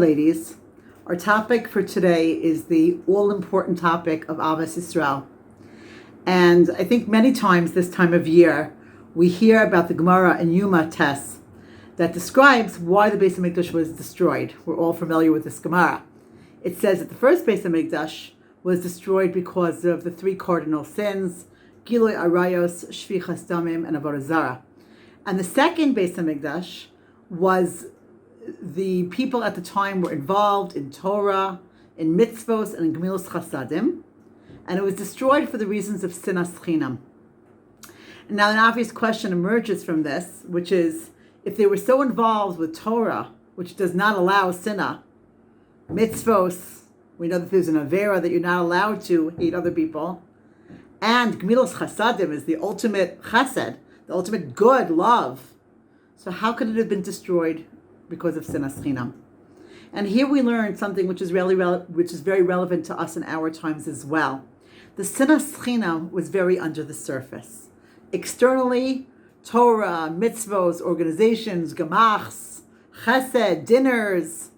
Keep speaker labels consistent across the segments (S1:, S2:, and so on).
S1: ladies. Our topic for today is the all-important topic of Avas Yisrael. And I think many times this time of year, we hear about the Gemara and Yuma test that describes why the Beis HaMikdash was destroyed. We're all familiar with this Gemara. It says that the first Beis HaMikdash was destroyed because of the three cardinal sins, Gilui Arayos, Shvichas Damim, and Avodah Zarah. And the second Beis HaMikdash was the people at the time were involved in Torah, in mitzvos, and in Gemilos Chasadim, and it was destroyed for the reasons of Sinas Chinam. And now an obvious question emerges from this, which is, if they were so involved with Torah, which does not allow sinah, mitzvos, we know that there's an avera that you're not allowed to hate other people, and Gemilos Chasadim is the ultimate chesed, the ultimate good, love. So how could it have been destroyed because of Sinas Chinam? And here we learn something which is very relevant to us in our times as well. The Sinas Chinam was very under the surface. Externally, Torah, mitzvos, organizations, gemachs, chesed, dinners.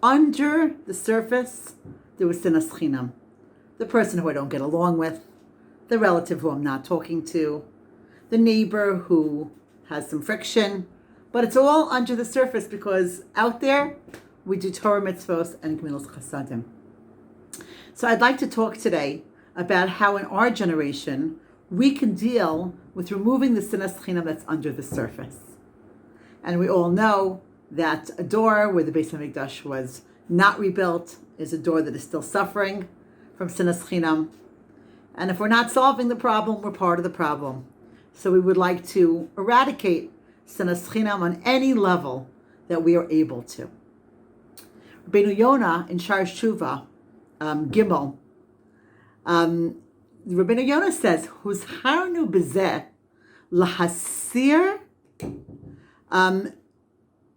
S1: Under the surface, there was Sinas Chinam. The person who I don't get along with, the relative who I'm not talking to, the neighbor who has some friction. But it's all under the surface because out there, we do Torah mitzvos and Gemilos Chasadim. So I'd like to talk today about how in our generation, we can deal with removing the Sinas Chinam that's under the surface. And we all know that a door where the Beis HaMikdash was not rebuilt is a door that is still suffering from Sinas Chinam. And if we're not solving the problem, we're part of the problem. So we would like to eradicate Sinas Chinam on any level that we are able to. Rabbeinu Yonah in Shar Shuvah, Gimel, Rabbeinu Yonah says, "Huzharnu bezeh lahasir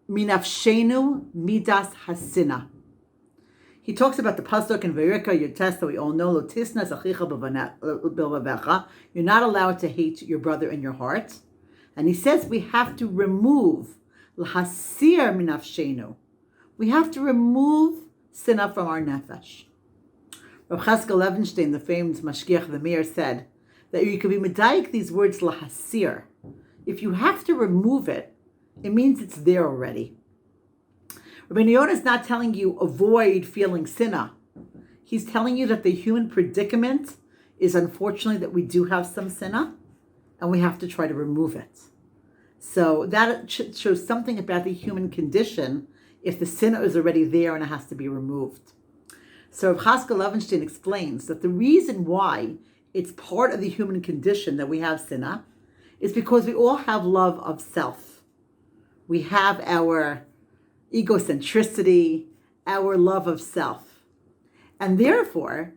S1: minafshenu midas hasina." He talks about the pasuk in Vayichan, your test that we all know, Lotisnas achicha b'lvavecha. You're not allowed to hate your brother in your heart. And he says we have to remove lahasir minafshenu. We have to remove sinah from our nefesh. Rav Cheskel Levenstein, the famed Mashgiach the Meir, said that you could be medayik these words lahasir. If you have to remove it, it means it's there already. Rabbeinu Yonah is not telling you avoid feeling sinah. He's telling you that the human predicament is unfortunately that we do have some sinah, and we have to try to remove it. So that shows something about the human condition if the sinah is already there and it has to be removed. So Rav Cheskel Levenstein explains that the reason why it's part of the human condition that we have sinah is because we all have love of self. We have our egocentricity, our love of self. And therefore,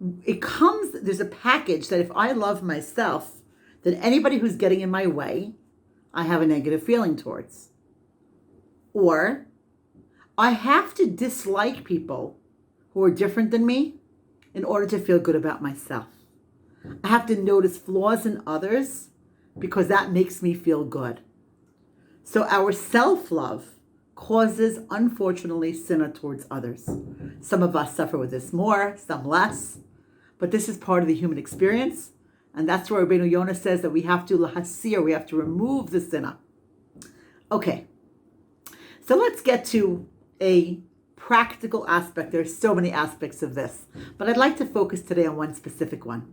S1: there's a package that if I love myself, then anybody who's getting in my way, I have a negative feeling towards. Or I have to dislike people who are different than me in order to feel good about myself. I have to notice flaws in others because that makes me feel good. So our self-love causes, unfortunately, sinah towards others. Some of us suffer with this more, some less, but this is part of the human experience, and that's where Rabbeinu Yonah says that we have to lahasir, we have to remove the sinah. Okay, so let's get to a practical aspect. There are so many aspects of this, but I'd like to focus today on one specific one.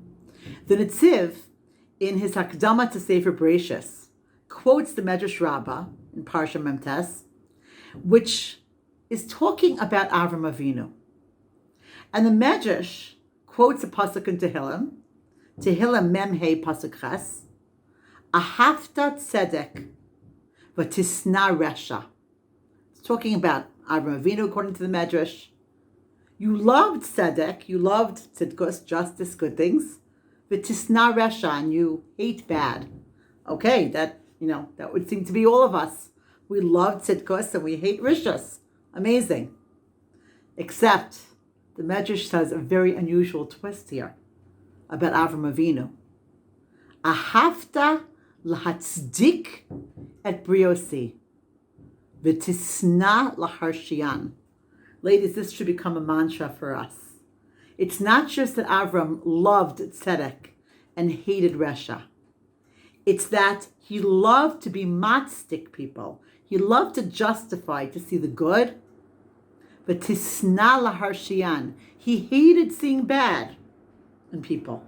S1: The Netziv, in his Hakdama to Sefer Bereshis, quotes the Medrash Rabbah in Parsha Memtes, which is talking about Avram Avinu. And the Medrash quotes a pasuk in Tehillim Mem Hey pasuk Ches, Ahavta tzedek v'tisna resha. It's talking about Avram Avinu according to the Medrash. You loved tzedek, you loved tzidkus, justice, good things, v'tisna resha, and you hate bad. Okay, that would seem to be all of us. We love tzidkus and we hate rishus. Amazing. Except the Medrash says a very unusual twist here about Avram Avinu. Ahavta lahatzdik et briosi. V'tisna laharshiyan. Ladies, this should become a mantra for us. It's not just that Avram loved tzedek and hated resha. It's that he loved to be matzdik people. He loved to justify, to see the good. But tisna laharshiyan. He hated seeing bad in people.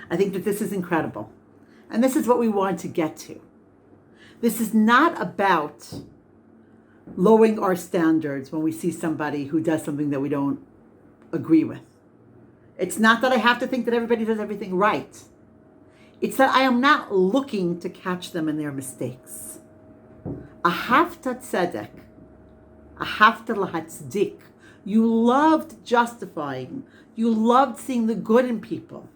S1: I think that this is incredible. And this is what we want to get to. This is not about lowering our standards when we see somebody who does something that we don't agree with. It's not that I have to think that everybody does everything right. It's that I am not looking to catch them in their mistakes. Ahavta tzedek, ahavta lahatzdik. You loved justifying. You loved seeing the good in people.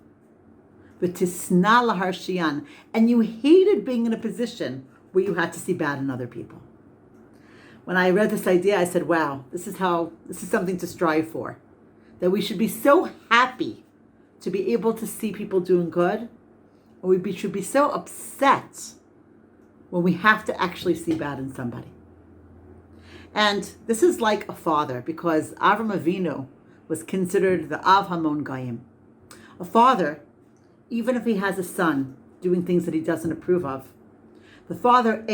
S1: V'tisna laharshiyan. And you hated being in a position where you had to see bad in other people. When I read this idea, I said, wow, this is something to strive for. That we should be so happy to be able to see people doing good, or we should be so upset when we have to actually see bad in somebody. And this is like a father, because Avram Avinu was considered the Av Hamon Goyim. A father, even if he has a son doing things that he doesn't approve of, the father,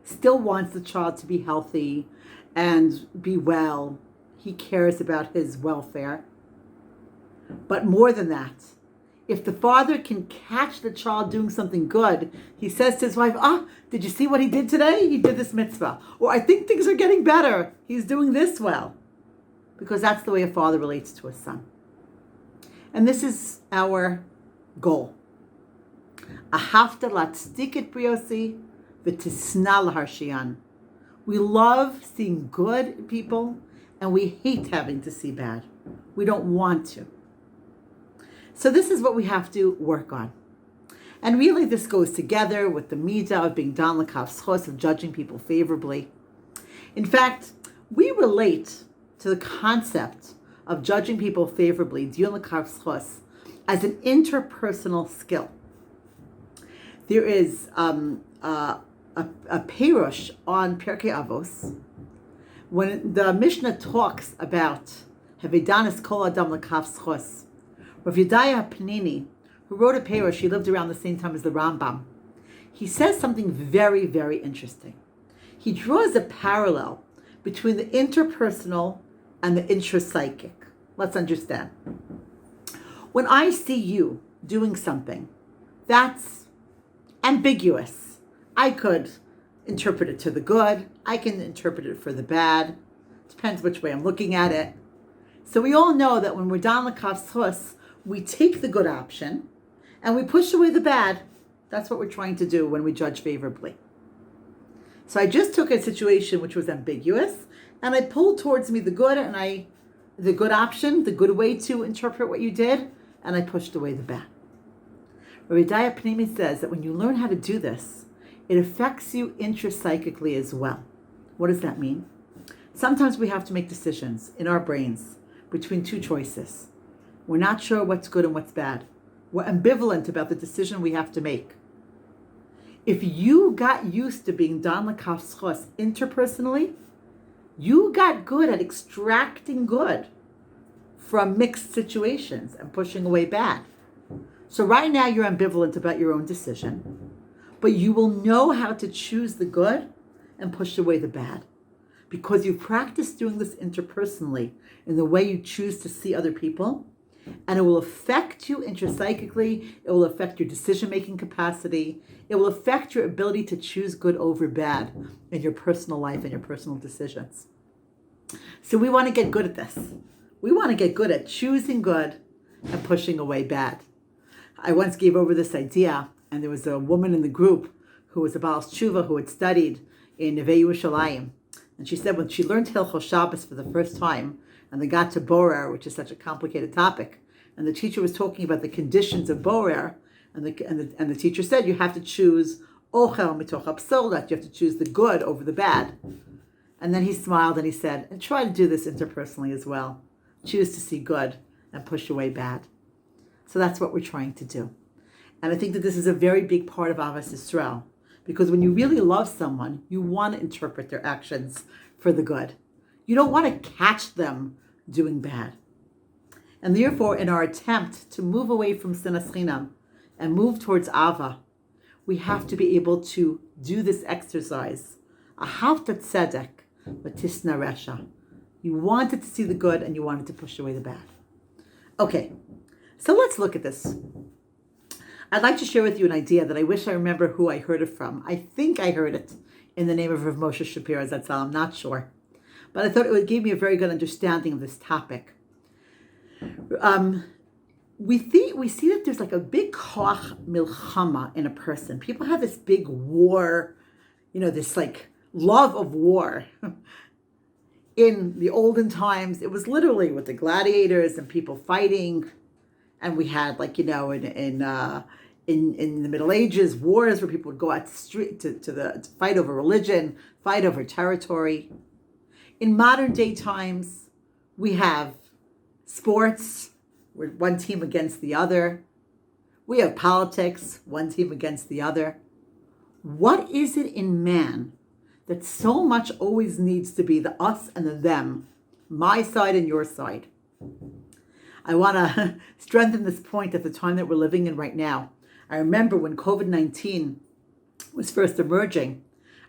S1: still wants the child to be healthy and be well. He cares about his welfare. But more than that, if the father can catch the child doing something good, he says to his wife, did you see what he did today? He did this mitzvah. Or I think things are getting better. He's doing this well. Because that's the way a father relates to a son. And this is our goal. Ahavta latzdik et briosi v'tisna laharshiyan. We love seeing good in people, and we hate having to see bad. We don't want to. So this is what we have to work on. And really this goes together with the midah of being dan l'kav schos, of judging people favorably. In fact, we relate to the concept of judging people favorably, dion l'kav schos, as an interpersonal skill. There is a perush on Pirkei Avos, when the Mishnah talks about Havedanis kol adam l'kav schos. Rav Yedaya Panini, who wrote a perush, she lived around the same time as the Rambam. He says something very, very interesting. He draws a parallel between the interpersonal and the intrapsychic. Let's understand. When I see you doing something that's ambiguous, I could interpret it to the good, I can interpret it for the bad. Depends which way I'm looking at it. So we all know that when we're dan l'kav schos, we take the good option and we push away the bad. That's what we're trying to do when we judge favorably. So I just took a situation which was ambiguous and I pulled towards me the good the good option, the good way to interpret what you did, and I pushed away the bad. Rabbi Daya Panimi says that when you learn how to do this, it affects you intrapsychically as well. What does that mean? Sometimes we have to make decisions in our brains between two choices. We're not sure what's good and what's bad. We're ambivalent about the decision we have to make. If you got used to being dan l'kav schos interpersonally, you got good at extracting good from mixed situations and pushing away bad. So right now you're ambivalent about your own decision, but you will know how to choose the good and push away the bad, because you've practiced doing this interpersonally in the way you choose to see other people. And it will affect you intrapsychically. It will affect your decision-making capacity. It will affect your ability to choose good over bad in your personal life and your personal decisions. So we want to get good at this. We want to get good at choosing good and pushing away bad. I once gave over this idea, and there was a woman in the group who was a Baal Tshuva who had studied in Neve Yerushalayim. And she said when she learned Hilchos Shabbos for the first time, and they got to Borer, which is such a complicated topic, and the teacher was talking about the conditions of Borer, and the teacher said you have to choose Ochel mitoch hapsolat, you have to choose the good over the bad. And then he smiled and he said, and try to do this interpersonally as well. Choose to see good and push away bad. So that's what we're trying to do. And I think that this is a very big part of Avos Yisrael, Because when you really love someone, you want to interpret their actions for the good. You don't want to catch them doing bad. And therefore, in our attempt to move away from Sinas Chinam and move towards Ava, we have to be able to do this exercise. Achdut tzedek, v'tisna resha. You wanted to see the good and you wanted to push away the bad. Okay, so let's look at this. I'd like to share with you an idea that I wish I remember who I heard it from. I think I heard it in the name of Rav Moshe Shapiro Zatzal. I'm not sure. But I thought it would give me a very good understanding of this topic. We see that there's like a big koach milchama in a person. People have this big war, this like love of war. In the olden times, it was literally with the gladiators and people fighting. And we had in the Middle Ages, wars where people would go out the street to fight over religion, fight over territory. In modern day times, we have sports, we're one team against the other. We have politics, one team against the other. What is it in man that so much always needs to be the us and the them, my side and your side? I want to strengthen this point at the time that we're living in right now. I remember when COVID-19 was first emerging,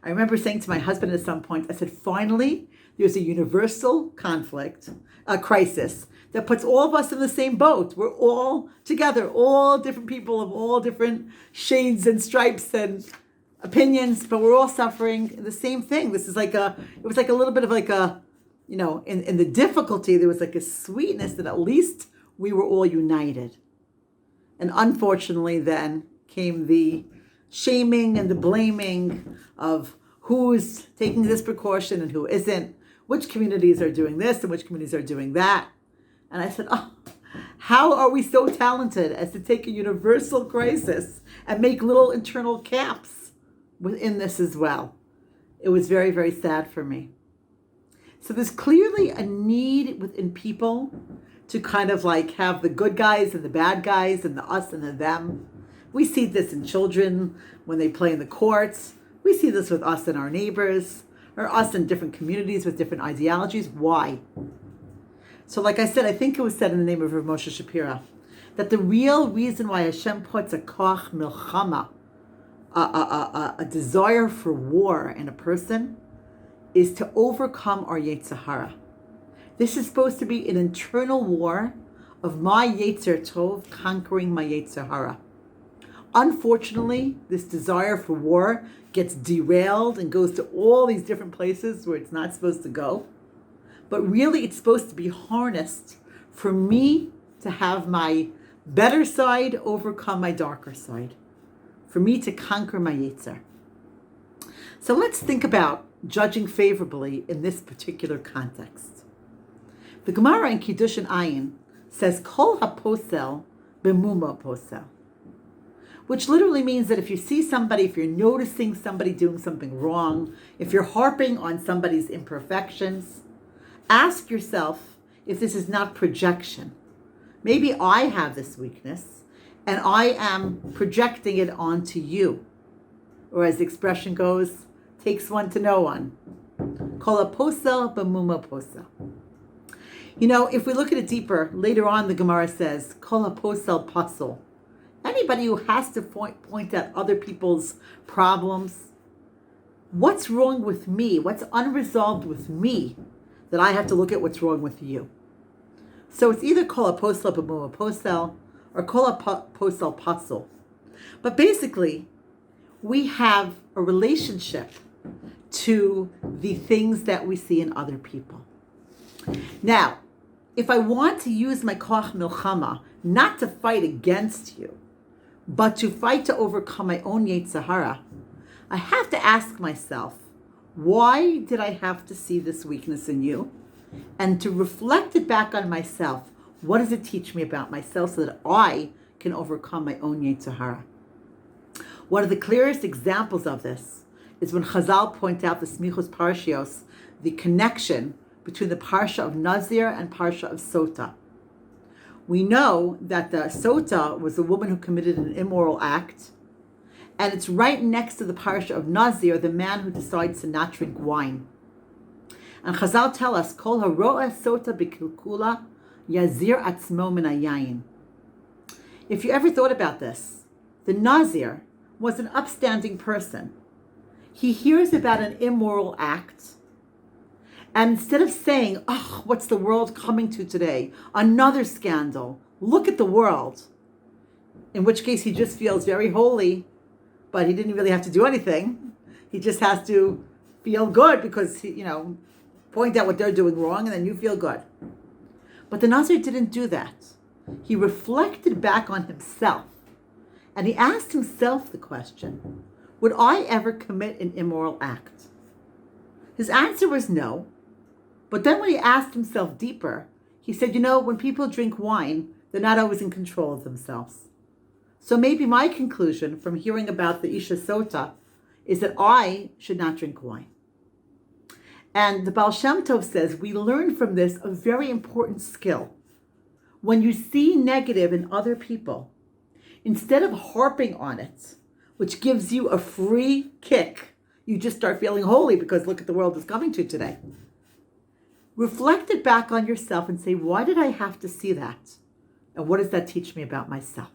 S1: I remember saying to my husband at some point, I said, finally, there's a universal conflict, a crisis, that puts all of us in the same boat. We're all together, all different people of all different shades and stripes and opinions, but we're all suffering the same thing. This is it was like a little bit of like a, in the difficulty, there was like a sweetness that at least we were all united. And unfortunately then came the shaming and the blaming of who's taking this precaution and who isn't, which communities are doing this and which communities are doing that. And I said, how are we so talented as to take a universal crisis and make little internal camps within this as well? It was very, very sad for me. So there's clearly a need within people to kind of like have the good guys and the bad guys and the us and the them. We see this in children when they play in the courts. We see this with us and our neighbors, or us in different communities with different ideologies. Why? So like I said, I think it was said in the name of Rav Moshe Shapiro, that the real reason why Hashem puts a koach milchama, a desire for war in a person, is to overcome our Yetzer Hara. This is supposed to be an internal war of my Yetzer Tov conquering my Yetzer Hara. Unfortunately, this desire for war gets derailed and goes to all these different places where it's not supposed to go. But really, it's supposed to be harnessed for me to have my better side overcome my darker side, for me to conquer my Yetzer. So let's think about judging favorably in this particular context. The Gemara in Kiddushin Ayin says, Kol haposel b'muma posel, which literally means that if you see somebody, if you're noticing somebody doing something wrong, if you're harping on somebody's imperfections, ask yourself if this is not projection. Maybe I have this weakness and I am projecting it onto you. Or as the expression goes, takes one to know one. Kol haposel b'muma posel. If we look at it deeper, later on the Gemara says, Kol haposel pasol. Anybody who has to point out other people's problems, what's wrong with me, what's unresolved with me, that I have to look at what's wrong with you. So it's either Kol haposel b'muma posel or Kol haposel pasol. But basically, we have a relationship to the things that we see in other people. Now, if I want to use my koach milchama, not to fight against you, but to fight to overcome my own Yetzer Hara, I have to ask myself, why did I have to see this weakness in you? And to reflect it back on myself, what does it teach me about myself so that I can overcome my own Yetzer Hara? One of the clearest examples of this is when Chazal point out the Smichos Parshios, the connection between the Parsha of Nazir and Parsha of Sota. We know that the Sota was a woman who committed an immoral act, And it's right next to the parasha of Nazir, the man who decides to not drink wine. And Chazal tell us, Kol haroa sota b'kilkula yazir atzmo min hayayin. If you ever thought about this, the Nazir was an upstanding person. He hears about an immoral act, and instead of saying, oh, what's the world coming to today? Another scandal. Look at the world. In which case he just feels very holy, but he didn't really have to do anything. He just has to feel good because, point out what they're doing wrong, and then you feel good. But the Nazir didn't do that. He reflected back on himself, and he asked himself the question, would I ever commit an immoral act? His answer was no. But then when he asked himself deeper, he said, when people drink wine, they're not always in control of themselves. So maybe my conclusion from hearing about the Isha Sota is that I should not drink wine. And the Baal Shem Tov says we learn from this a very important skill. When you see negative in other people, instead of harping on it, which gives you a free kick, you just start feeling holy because look at the world is coming to today. Reflect it back on yourself and say, why did I have to see that? And what does that teach me about myself?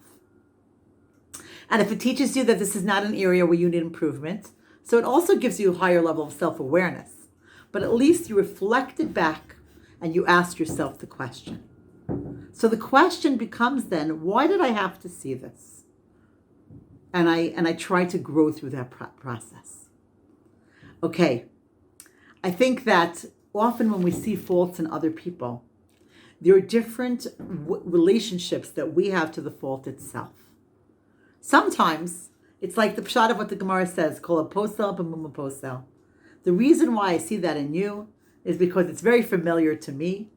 S1: And if it teaches you that this is not an area where you need improvement, so it also gives you a higher level of self-awareness. But at least you reflected back and you asked yourself the question. So the question becomes then, why did I have to see this? And I try to grow through that process. Okay, I think that often when we see faults in other people, there are different relationships that we have to the fault itself. Sometimes it's like the pshat of what the Gemara says, kol haposel b'mum haposel. The reason why I see that in you is because it's very familiar to me,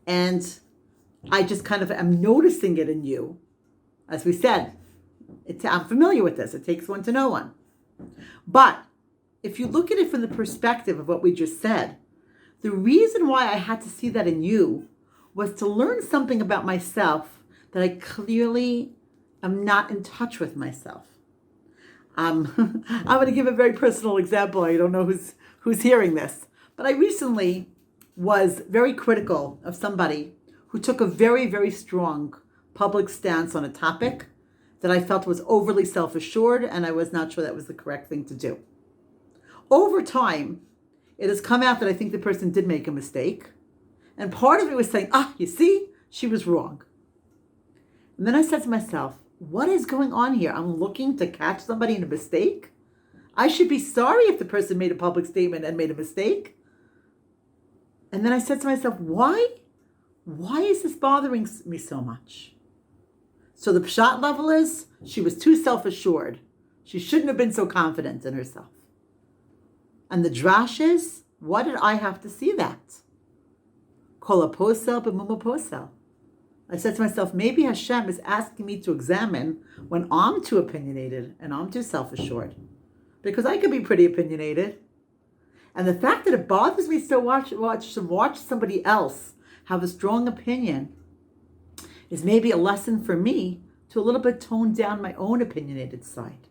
S1: and I just kind of am noticing it in you. As we said, I'm familiar with this. It takes one to know one. But if you look at it from the perspective of what we just said, the reason why I had to see that in you was to learn something about myself that I clearly am not in touch with myself. I'm going to give a very personal example. I don't know who's hearing this, but I recently was very critical of somebody who took a very, very strong public stance on a topic that I felt was overly self-assured, and I was not sure that was the correct thing to do. Over time, it has come out that I think the person did make a mistake, and part of me was saying, you see, she was wrong. And then I said to myself, what is going on here? I'm looking to catch somebody in a mistake? I should be sorry if the person made a public statement and made a mistake. And then I said to myself, why is this bothering me so much? So the pshat level is, she was too self-assured. She shouldn't have been so confident in herself. And the drash is, what did I have to see that? Kol haposel b'mum haposel. I said to myself, maybe Hashem is asking me to examine when I'm too opinionated and I'm too self-assured. Because I could be pretty opinionated. And the fact that it bothers me so much to watch somebody else have a strong opinion is maybe a lesson for me to a little bit tone down my own opinionated side.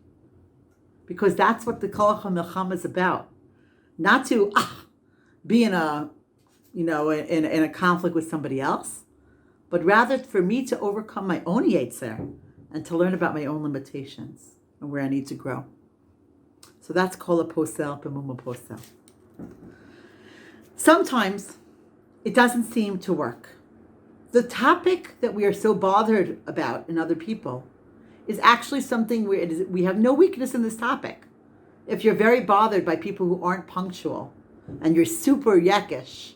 S1: Because that's what the Kol HaMilchama is about. Not to be in a conflict with somebody else, but rather for me to overcome my own yetzer and to learn about my own limitations and where I need to grow. So that's Kol haposel b'mum haposel. Sometimes it doesn't seem to work. The topic that we are so bothered about in other people is actually something where we have no weakness in this topic. If you're very bothered by people who aren't punctual and you're super yekish,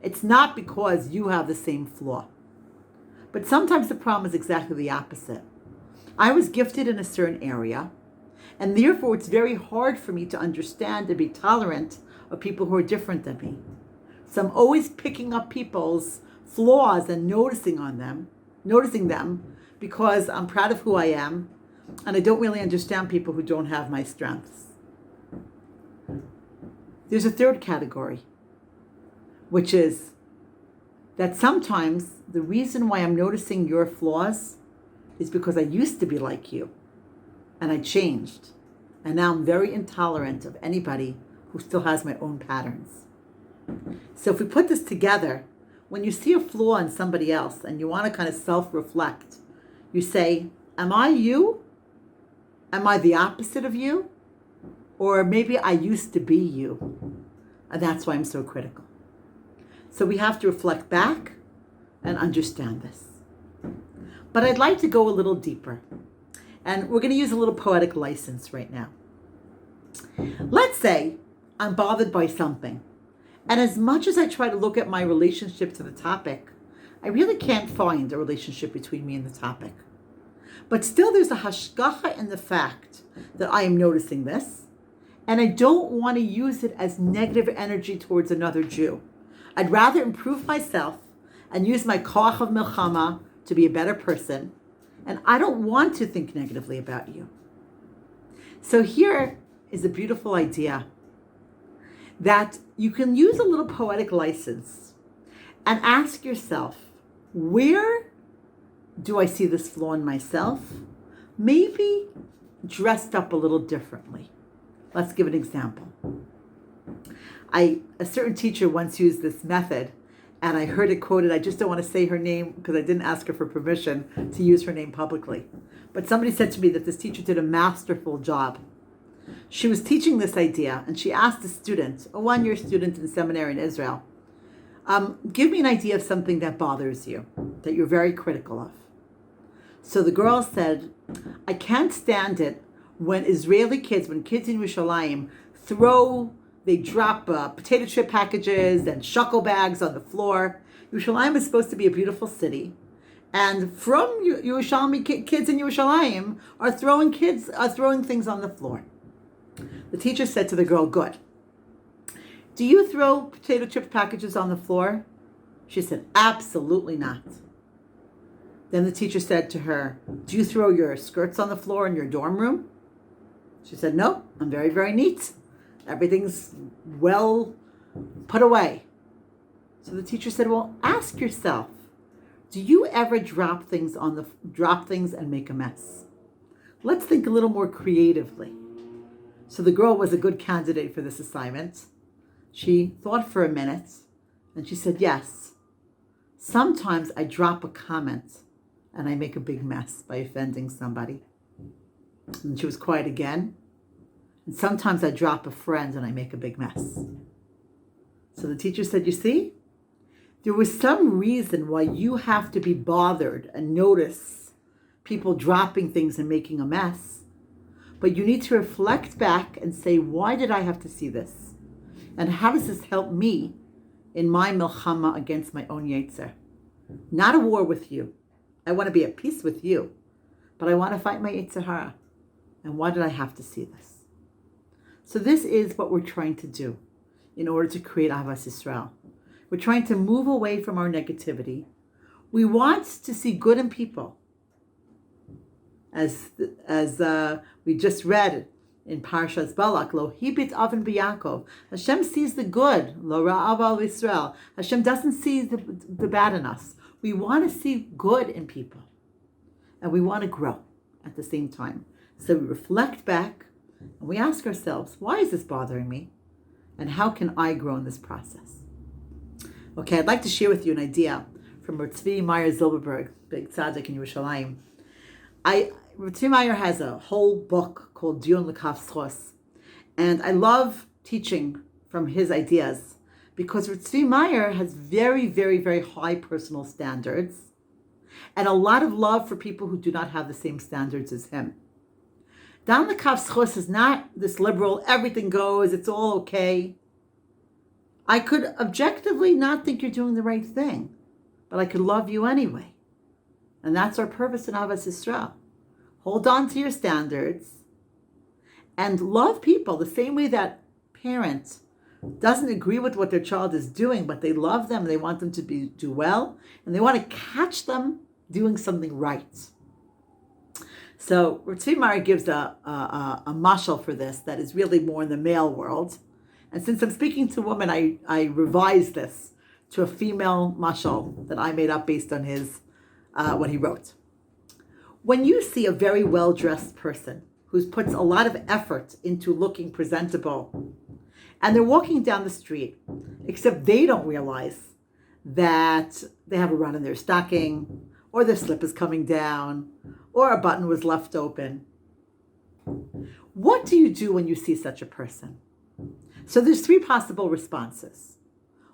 S1: it's not because you have the same flaw. But sometimes the problem is exactly the opposite. I was gifted in a certain area, and therefore it's very hard for me to understand and be tolerant of people who are different than me. So I'm always picking up people's flaws and noticing them because I'm proud of who I am, and I don't really understand people who don't have my strengths. There's a third category, which is that sometimes the reason why I'm noticing your flaws is because I used to be like you. and I changed. And now I'm very intolerant of anybody who still has my own patterns. So if we put this together, when you see a flaw in somebody else and you want to kind of self-reflect, you say, am I you? Am I the opposite of you? Or maybe I used to be you. And that's why I'm so critical. So we have to reflect back and understand this. But I'd like to go a little deeper. And we're going to use a little poetic license right now. Let's say I'm bothered by something. And as much as I try to look at my relationship to the topic, I really can't find a relationship between me and the topic. But still there's a hashgacha in the fact that I am noticing this. And I don't want to use it as negative energy towards another Jew. I'd rather improve myself and use my koach of milchama to be a better person. And I don't want to think negatively about you. So here is a beautiful idea that you can use a little poetic license and ask yourself, where do I see this flaw in myself? Maybe dressed up a little differently. Let's give an example. A certain teacher once used this method, and I heard it quoted. I just don't want to say her name because I didn't ask her for permission to use her name publicly. But somebody said to me that this teacher did a masterful job. She was teaching this idea, and she asked a student, a one-year student in seminary in Israel, give me an idea of something that bothers you, that you're very critical of. So the girl said, I can't stand it when Israeli kids, when kids in Yerushalayim they drop potato chip packages and shekel bags on the floor. Yerushalayim is supposed to be a beautiful city. And from Yerushalmi kids in Yerushalayim are throwing things on the floor. The teacher said to the girl, good. Do you throw potato chip packages on the floor? She said, absolutely not. Then the teacher said to her, do you throw your skirts on the floor in your dorm room? She said, no, I'm very, very neat. Everything's well put away. So the teacher said, well, ask yourself, do you ever drop things and make a mess? Let's think a little more creatively. So the girl was a good candidate for this assignment. She thought for a minute and she said, yes, sometimes I drop a comment and I make a big mess by offending somebody. And she was quiet again. And sometimes I drop a friend and I make a big mess. So the teacher said, you see, there was some reason why you have to be bothered and notice people dropping things and making a mess. But you need to reflect back and say, why did I have to see this? And how does this help me in my milchama against my own yetzer? Not a war with you. I want to be at peace with you. But I want to fight my yetzer hara. And why did I have to see this? So this is what we're trying to do in order to create Ahavas Yisrael. We're trying to move away from our negativity. We want to see good in people. As we just read in Parshas Balak, Lo hibit aven b'Yakov. Hashem sees the good. Lo ra'av al Yisrael. Hashem doesn't see the bad in us. We want to see good in people. And we want to grow at the same time. So we reflect back and we ask ourselves, why is this bothering me? And how can I grow in this process? Okay, I'd like to share with you an idea from Tzvi Meyer Zilberberg, big tzaddik in Yerushalayim. Tzvi Meyer has a whole book called Dion L'Kaf Schos. And I love teaching from his ideas because Tzvi Meyer has very, very, very high personal standards and a lot of love for people who do not have the same standards as him. Dion L'Kaf Schos is not this liberal, everything goes, it's all okay. I could objectively not think you're doing the right thing, but I could love you anyway. And that's our purpose in Ahavas Yisrael. Hold on to your standards and love people the same way that parents doesn't agree with what their child is doing, but they love them, they want them to do well, and they want to catch them doing something right. So Tzvi Meyer gives a mashal for this that is really more in the male world. And since I'm speaking to a woman, I revised this to a female mashal that I made up based on what he wrote. When you see a very well-dressed person who puts a lot of effort into looking presentable, and they're walking down the street, except they don't realize that they have a run in their stocking, or their slip is coming down, or a button was left open. What do you do when you see such a person? So there's three possible responses.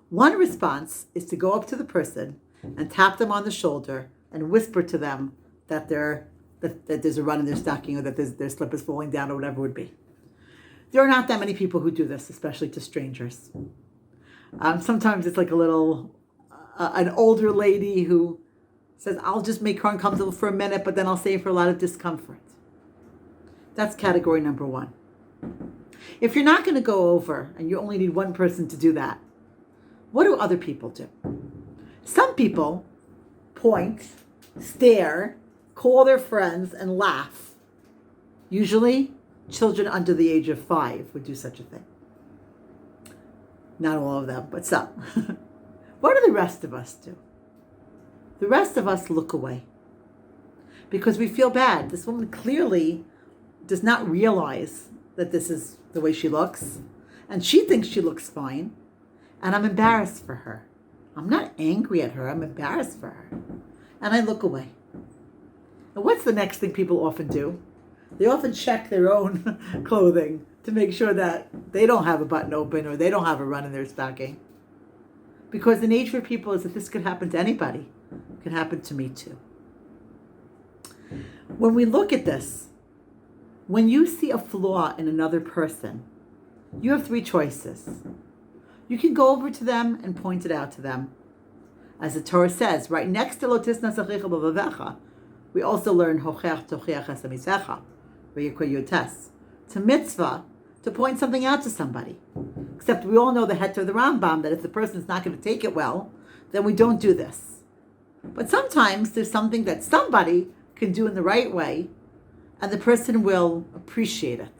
S1: One response is to go up to the person and tap them on the shoulder and whisper to them that there's a run in their stocking, or that their slip is falling down, or whatever it would be. There are not that many people who do this, especially to strangers. Sometimes it's like an older lady who says, I'll just make her uncomfortable for a minute, but then I'll save her a lot of discomfort. That's category number one. If you're not going to go over and you only need one person to do that, what do other people do? Some people point, stare, call their friends, and laugh. Usually, children under the age of 5 would do such a thing. Not all of them, but some. What do the rest of us do? The rest of us look away because we feel bad. This woman clearly does not realize that this is the way she looks, and she thinks she looks fine, and I'm embarrassed for her. I'm not angry at her, I'm embarrassed for her. And I look away. And what's the next thing people often do? They often check their own clothing to make sure that they don't have a button open or they don't have a run in their stocking. Because the nature of people is that this could happen to anybody. It could happen to me too. When we look at this, when you see a flaw in another person, you have three choices. You can go over to them and point it out to them. As the Torah says, right next to Lotisnas Achicha B'Vavecha, we also learn Hochech Tochiach Es Amisecha, Vayikra Yotes. It's a mitzvah to point something out to somebody. Except we all know the het of the Rambam, that if the person's not going to take it well, then we don't do this. But sometimes there's something that somebody can do in the right way, and the person will appreciate it.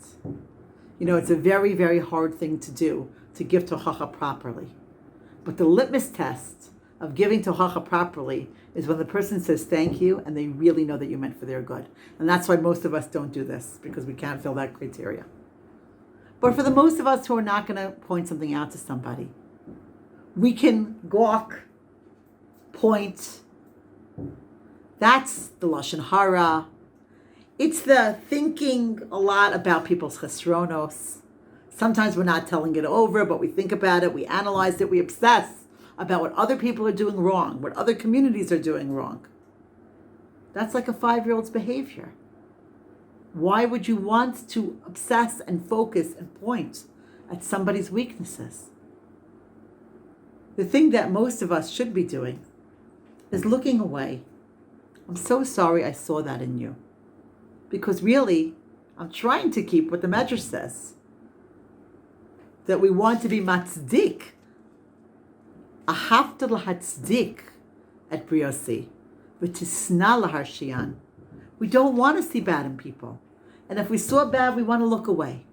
S1: You know, it's a very, very hard thing to do, to give tochacha properly. But the litmus test of giving tochacha properly is when the person says thank you and they really know that you meant for their good. And that's why most of us don't do this, because we can't fill that criteria. But for the most of us who are not going to point something out to somebody, we can gawk, point. That's the Lashon Hara. It's the thinking a lot about people's chesronos. Sometimes we're not telling it over, but we think about it, we analyze it, we obsess about what other people are doing wrong, what other communities are doing wrong. That's like a 5-year-old's behavior. Why would you want to obsess and focus and point at somebody's weaknesses? The thing that most of us should be doing is looking away. I'm so sorry I saw that in you. Because really, I'm trying to keep what the Medrash says. That we want to be matzdik. Ahavta l'hatzdik at briosi. V'tisna l'harshiyan. We don't want to see bad in people. And if we saw bad, we want to look away.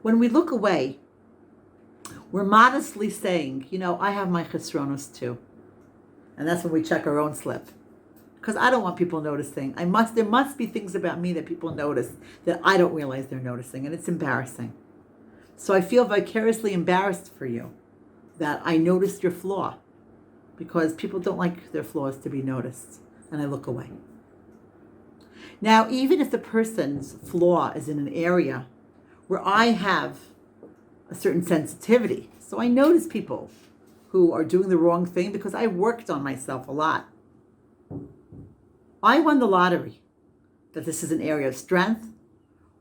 S1: When we look away, we're modestly saying, I have my chesronos too. And that's when we check our own slip. Because I don't want people noticing. There must be things about me that people notice that I don't realize they're noticing, and it's embarrassing. So I feel vicariously embarrassed for you that I noticed your flaw, because people don't like their flaws to be noticed, and I look away. Now, even if the person's flaw is in an area where I have a certain sensitivity, so I notice people who are doing the wrong thing because I worked on myself a lot. I won the lottery that this is an area of strength,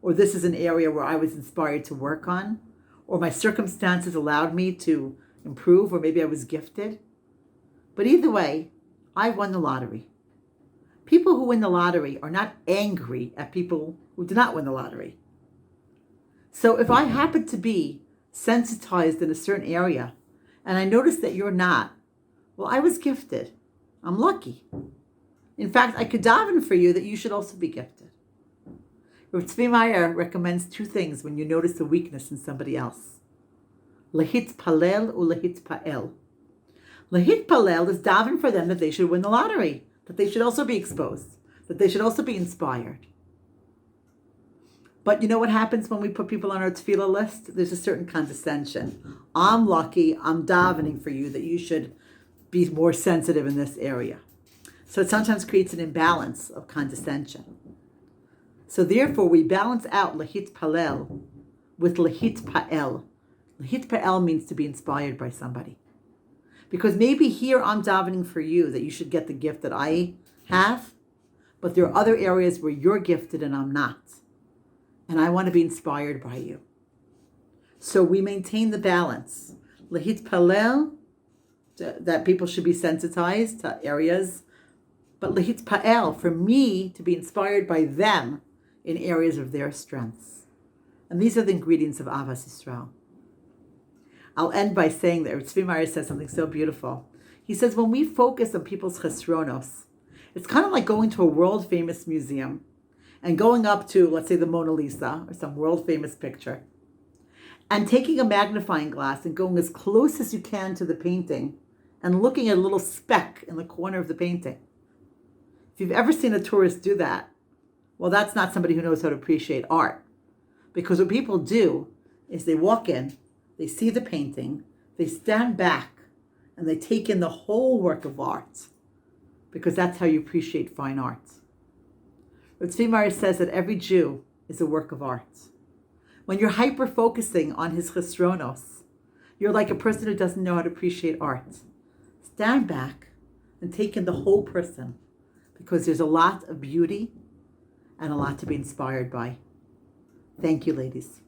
S1: or this is an area where I was inspired to work on, or my circumstances allowed me to improve, or maybe I was gifted. But either way, I won the lottery. People who win the lottery are not angry at people who do not win the lottery. So if I happen to be sensitized in a certain area, and I notice that you're not, well, I was gifted. I'm lucky. In fact, I could daven for you that you should also be gifted. Rav Tzvi Meyer recommends 2 things when you notice a weakness in somebody else. Lehit palel u lehit pa'el. Lehit palel is daven for them that they should win the lottery, that they should also be exposed, that they should also be inspired. But you know what happens when we put people on our tefillah list? There's a certain condescension. I'm lucky, I'm davening for you that you should be more sensitive in this area. So it sometimes creates an imbalance of condescension. So therefore, we balance out lehit palel with lehit pa'el. Lehit pa'el means to be inspired by somebody. Because maybe here I'm davening for you that you should get the gift that I have, but there are other areas where you're gifted and I'm not. And I want to be inspired by you. So we maintain the balance. Lehit palel, that people should be sensitized to areas, but lehit pa'el, for me to be inspired by them in areas of their strengths. And these are the ingredients of Avas Yisrael. I'll end by saying that Tzvi Meyer says something so beautiful. He says, when we focus on people's chesronos, it's kind of like going to a world-famous museum and going up to, let's say, the Mona Lisa or some world-famous picture, and taking a magnifying glass and going as close as you can to the painting and looking at a little speck in the corner of the painting. If you've ever seen a tourist do that, well, that's not somebody who knows how to appreciate art. Because what people do is they walk in, they see the painting, they stand back, and they take in the whole work of art. Because that's how you appreciate fine art. Rebbetzin Dina says that every Jew is a work of art. When you're hyper-focusing on his chesronos, you're like a person who doesn't know how to appreciate art. Stand back and take in the whole person, because there's a lot of beauty and a lot to be inspired by. Thank you, ladies.